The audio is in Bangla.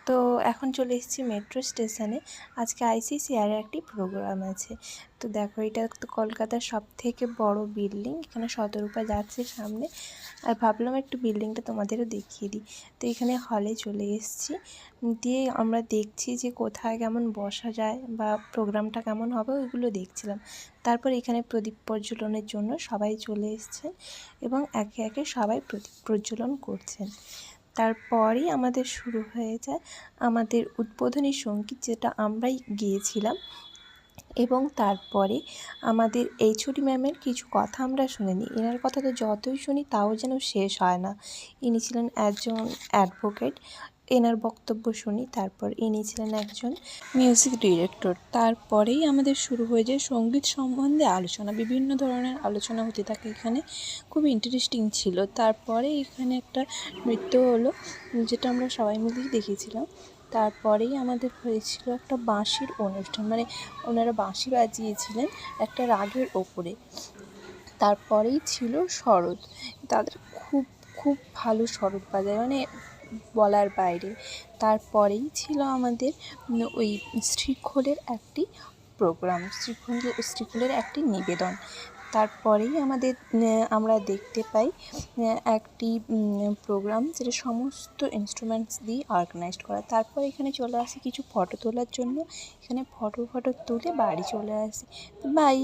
তো এখন চলে এসেছি মেট্রো স্টেশনে। আজকে আইসিসিআর একটি প্রোগ্রাম আছে। তো দেখো, এটা তো কলকাতার সবথেকে বড় বিল্ডিং। এখানে শতরূপা যাচ্ছে সামনে, আর ভাবলাম একটু বিল্ডিংটা তোমাদেরও দেখিয়ে দিই। তো এখানে হলে চলে এসেছি, দিয়ে আমরা দেখছি যে কোথায় কেমন বসা যায় বা প্রোগ্রামটা কেমন হবে ওইগুলো দেখছিলাম। তারপর এখানে প্রদীপ প্রজ্বলনের জন্য সবাই চলে এসেছেন এবং একে একে সবাই প্রদীপ প্রজ্বলন করছেন। তারপরেই আমাদের শুরু হয়ে যায় আমাদের উদ্বোধনী সঙ্গীত, যেটা আমরাই গিয়েছিলাম। এবং তারপরে আমাদের এইচওডি ম্যামের কিছু কথা আমরা শুনে নিই। এনার কথা তো যতই শুনি তাও যেন শেষ হয় না। ইনি ছিলেন একজন অ্যাডভোকেট, এনার বক্তব্য শুনি। তারপর ইনি ছিলেন একজন মিউজিক ডিরেক্টর। তারপরেই আমাদের শুরু হয়ে যায় সঙ্গীত সম্বন্ধে আলোচনা। বিভিন্ন ধরনের আলোচনা হতে থাকে এখানে, খুব ইন্টারেস্টিং ছিল। তারপরে এখানে একটা নৃত্য হলো, যেটা আমরা সবাই মিলেই দেখেছিলাম। তারপরেই আমাদের হয়েছিল একটা বাঁশির অনুষ্ঠান, মানে ওনারা বাঁশি বাজিয়েছিলেন একটা রাগের ওপরে। তারপরেই ছিল শরৎ। তাদের খুব খুব ভালো শরৎ বাজায়, মানে বলার বাইরে। তারপরেই ছিল আমাদের ওই শ্রীখোলের একটি প্রোগ্রাম, শ্রীখোলের একটি নিবেদন। তারপরেই আমরা দেখতে পাই একটি প্রোগ্রাম, যেটা সমস্ত ইনস্ট্রুমেন্টস দিয়ে অর্গানাইজড করা। তারপর এখানে চলে আসি কিছু ফটো তোলার জন্য। এখানে ফটো তুলে বাড়ি চলে আসি। বাই।